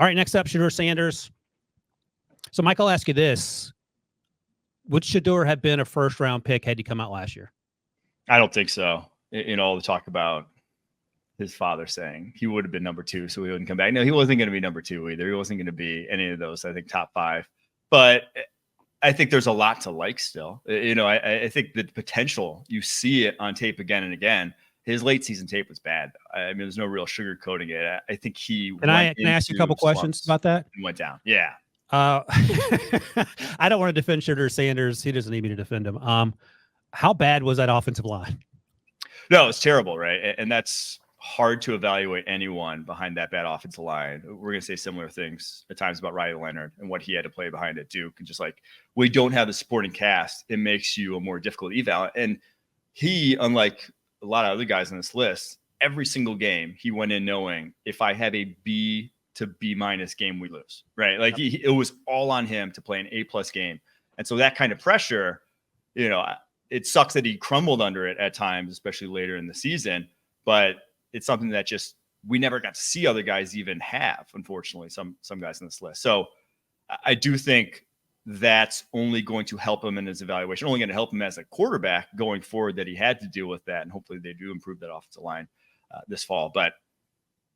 All right, next up, Shedeur Sanders. So, Mike, I'll ask you this. Would Shedeur have been a first-round pick had he come out last year? I don't think so. All the talk about his father saying he would have been number 2, so he wouldn't come back. No, he wasn't going to be number 2 either. He wasn't going to be any of those, I think, top 5. But I think there's a lot to like still. I think the potential, you see it on tape again and again. His late season tape was bad. I mean, there's no real sugarcoating it. I think he Can I ask you a couple questions about that? And went down. Yeah. I don't want to defend Shedeur Sanders. He doesn't need me to defend him. How bad was that offensive line? No, it's terrible, right? And that's hard to evaluate anyone behind that bad offensive line. We're going to say similar things at times about Riley Leonard and what he had to play behind at Duke. And just like, we don't have the supporting cast, it makes you a more difficult eval. And he, unlike a lot of other guys on this list, every single game he went in knowing, if I have a B to B- game, we lose, right? Like it was all on him to play an A+ game. And so that kind of pressure, it sucks that he crumbled under it at times, especially later in the season, but it's something that just, we never got to see other guys even have, unfortunately, some guys on this list. So I do think that's only going to help him in his evaluation, only going to help him as a quarterback going forward, that he had to deal with that. And hopefully they do improve that offensive line this fall. But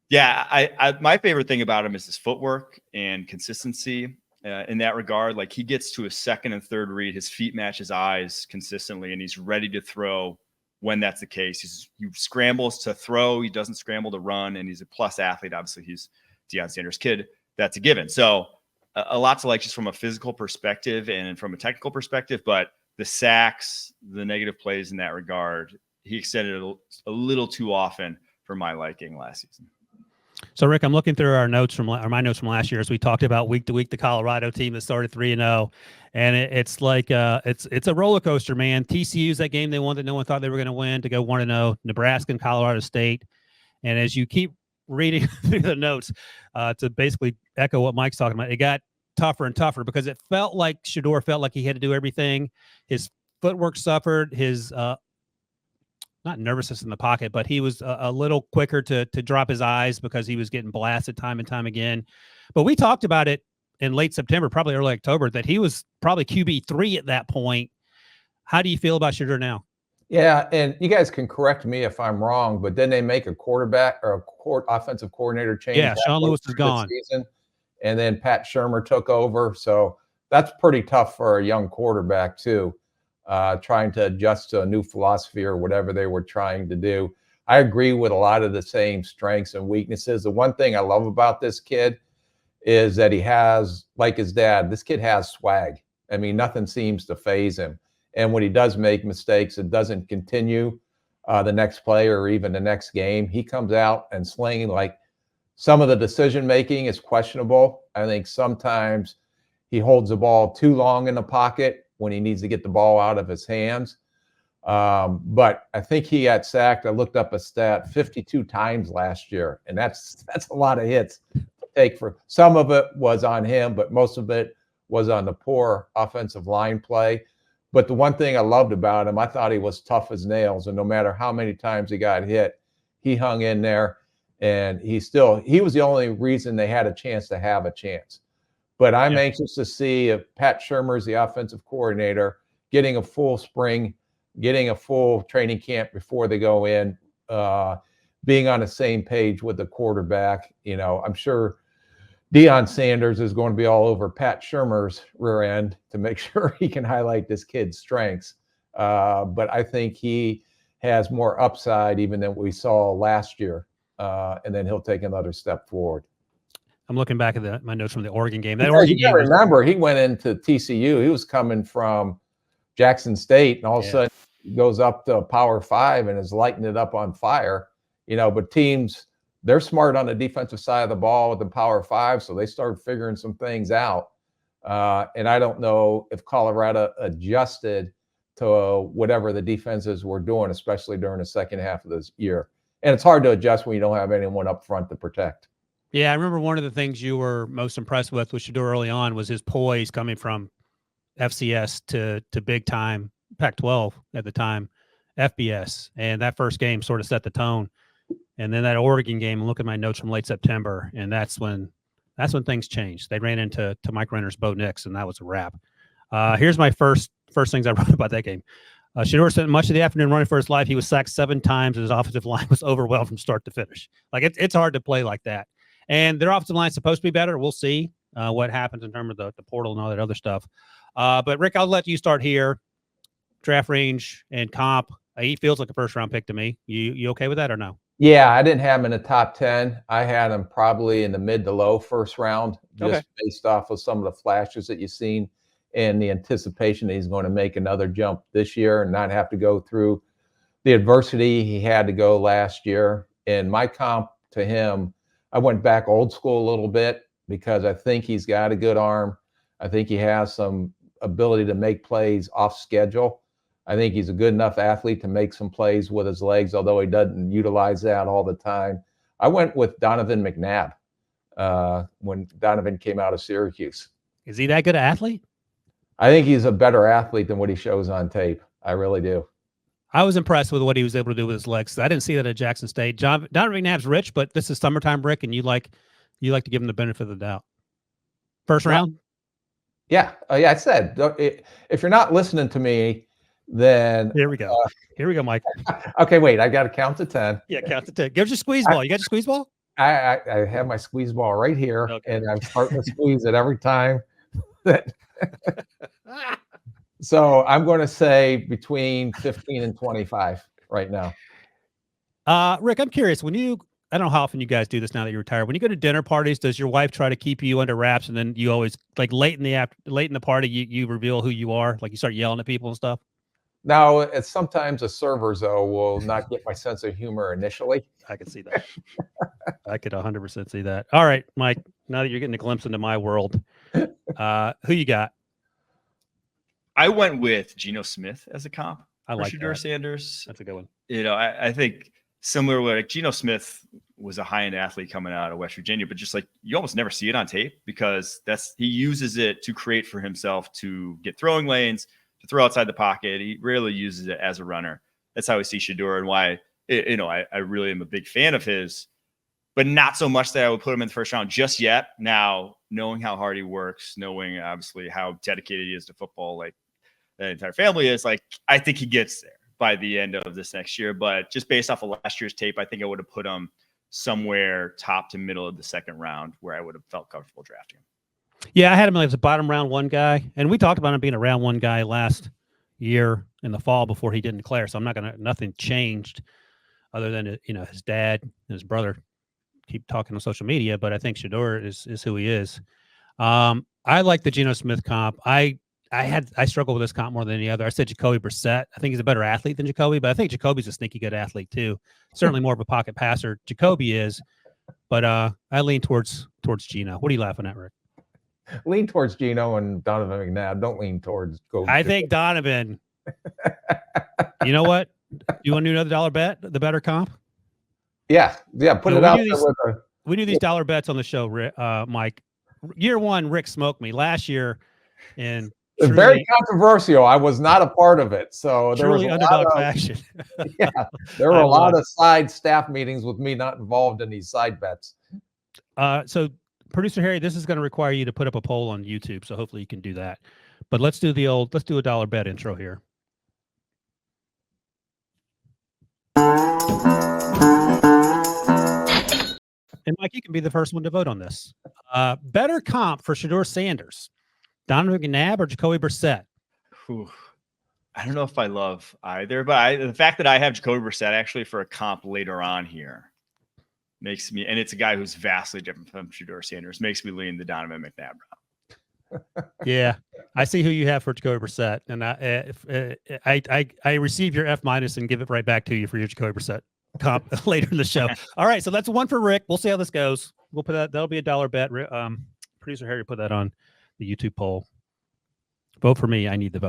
yeah, I my favorite thing about him is his footwork and consistency in that regard. Like, he gets to a second and third read, his feet match his eyes consistently, and he's ready to throw when that's the case. He scrambles to throw, he doesn't scramble to run, and he's a plus athlete. Obviously, he's Deion Sanders' kid. That's a given. So a lot to like just from a physical perspective and from a technical perspective, but the sacks, the negative plays in that regard, he extended a little too often for my liking last season. So, Rick, I'm looking through my notes from last year as we talked about week to week the Colorado team that started 3-0, and it's like it's a roller coaster, man. TCU's that game they won that no one thought they were going to win, to go 1-0. Nebraska and Colorado State, and as you keep reading through the notes, to basically echo what Mike's talking about, it got tougher and tougher because it felt like Shedeur felt like he had to do everything. His footwork suffered. His not nervousness in the pocket, but he was a little quicker to drop his eyes because he was getting blasted time and time again. But we talked about it in late September, probably early October, that he was probably QB3 at that point. How do you feel about Shedeur now? Yeah, and you guys can correct me if I'm wrong, but then they make a quarterback or offensive coordinator change. Yeah, Sean Lewis is gone. Season, and then Pat Shurmur took over. So that's pretty tough for a young quarterback too. Trying to adjust to a new philosophy or whatever they were trying to do. I agree with a lot of the same strengths and weaknesses. The one thing I love about this kid is that he has, like his dad, this kid has swag. I mean, nothing seems to faze him. And when he does make mistakes, it doesn't continue the next play or even the next game. He comes out and slinging. Like, some of the decision-making is questionable. I think sometimes he holds the ball too long in the pocket when he needs to get the ball out of his hands. But I think he got sacked. I looked up a stat 52 times last year, and that's a lot of hits to take. For some of it was on him, but most of it was on the poor offensive line play. But the one thing I loved about him, I thought he was tough as nails, and no matter how many times he got hit, he hung in there, and he was the only reason they had a chance to have a chance. But I'm anxious to see if Pat Shurmur is the offensive coordinator, getting a full spring, getting a full training camp before they go in, being on the same page with the quarterback. I'm sure Deion Sanders is going to be all over Pat Shurmur's rear end to make sure he can highlight this kid's strengths. But I think he has more upside even than we saw last year, and then he'll take another step forward. I'm looking back at my notes from the Oregon game. Remember, he went into TCU. He was coming from Jackson State, and all of a sudden he goes up to Power 5 and is lighting it up on fire. But teams, they're smart on the defensive side of the ball with the Power 5, so they started figuring some things out. And I don't know if Colorado adjusted to whatever the defenses were doing, especially during the second half of this year. And it's hard to adjust when you don't have anyone up front to protect. Yeah, I remember one of the things you were most impressed with Shedeur early on was his poise coming from FCS to big time Pac-12 at the time, FBS. And that first game sort of set the tone. And then that Oregon game, look at my notes from late September, and that's when That's when things changed. They ran into Mike Renner's Bo Nix, and that was a wrap. Here's my first things I wrote about that game. Shedeur spent much of the afternoon running for his life. He was sacked 7 times, and his offensive line was overwhelmed from start to finish. Like it's hard to play like that. And their offensive line is supposed to be better. We'll see what happens in terms of the portal and all that other stuff. But Rick, I'll let you start here. Draft range and comp. He feels like a first-round pick to me. You okay with that or no? Yeah, I didn't have him in the top 10. I had him probably in the mid to low first round, just based off of some of the flashes that you've seen and the anticipation that he's going to make another jump this year and not have to go through the adversity he had to go last year. And my comp to him, I went back old school a little bit because I think he's got a good arm. I think he has some ability to make plays off schedule. I think he's a good enough athlete to make some plays with his legs, although he doesn't utilize that all the time. I went with Donovan McNabb when Donovan came out of Syracuse. Is he that good an athlete? I think he's a better athlete than what he shows on tape. I really do. I was impressed with what he was able to do with his legs. I didn't see that at Jackson State. Donovan McNabb's rich, but this is summertime, Rick, and you like to give him the benefit of the doubt. First round? Yeah. Yeah, I said, if you're not listening to me, then here we go. Here we go, Mike. Okay, wait. I got to count to 10. Yeah, count to 10. Give us your squeeze ball. You got your squeeze ball? I have my squeeze ball right here, and I'm starting to squeeze it every time. So I'm going to say between 15 and 25 right now. Rick, I'm curious. I don't know how often you guys do this now that you're retired. When you go to dinner parties, does your wife try to keep you under wraps, and then you always like late in the party you reveal who you are, like you start yelling at people and stuff? Now, it's sometimes the servers though will not get my sense of humor initially. I can see that. I could 100% see that. All right, Mike. Now that you're getting a glimpse into my world, who you got? I went with Geno Smith as a comp. I like Shedeur Sanders. That's a good one. I think similar, like Geno Smith was a high-end athlete coming out of West Virginia, but just like you almost never see it on tape because he uses it to create for himself to get throwing lanes, to throw outside the pocket. He rarely uses it as a runner. That's how we see Shedeur and why I really am a big fan of his, but not so much that I would put him in the first round just yet. Now, knowing how hard he works, knowing obviously how dedicated he is to football, like the entire family is, like I think he gets there by the end of this next year. But just based off of last year's tape, I think I would have put him somewhere top to middle of the second round where I would have felt comfortable drafting him. Yeah, I had him as a bottom round 1 guy, and we talked about him being a round 1 guy last year in the fall before he didn't declare. So nothing changed other than his dad and his brother keep talking on social media. But I think Shedeur is who he is. I like the Geno Smith comp. I struggle with this comp more than any other. I said Jacoby Brissett. I think he's a better athlete than Jacoby, but I think Jacoby's a sneaky good athlete too. Certainly more of a pocket passer. Jacoby is, but I lean towards Geno. What are you laughing at, Rick? Lean towards Geno and Donovan McNabb. Don't lean towards Jacoby. I think Donovan. You know what? You want to do another dollar bet? The better comp? Yeah. Put it out there. We do these dollar bets on the show, Mike. Year 1, Rick smoked me. Last year, and it's very controversial. I was not a part of it, so there was a underdog fashion. Yeah, there were a lot of side staff meetings with me not involved in these side bets. So, producer Harry, this is going to require you to put up a poll on YouTube, so hopefully you can do that. But let's do a dollar bet intro here. And Mike, you can be the first one to vote on this. Better comp for Shedeur Sanders, Donovan McNabb or Jacoby Brissett? I don't know if I love either, but the fact that I have Jacoby Brissett actually for a comp later on here makes me, and it's a guy who's vastly different from Shedeur Sanders, makes me lean the Donovan McNabb route. Yeah, I see who you have for Jacoby Brissett, and I receive your F- and give it right back to you for your Jacoby Brissett comp later in the show. All right, so that's one for Rick. We'll see how this goes. We'll put that'll be a dollar bet. Producer Harry put that on the YouTube poll. Vote for me. I need the vote.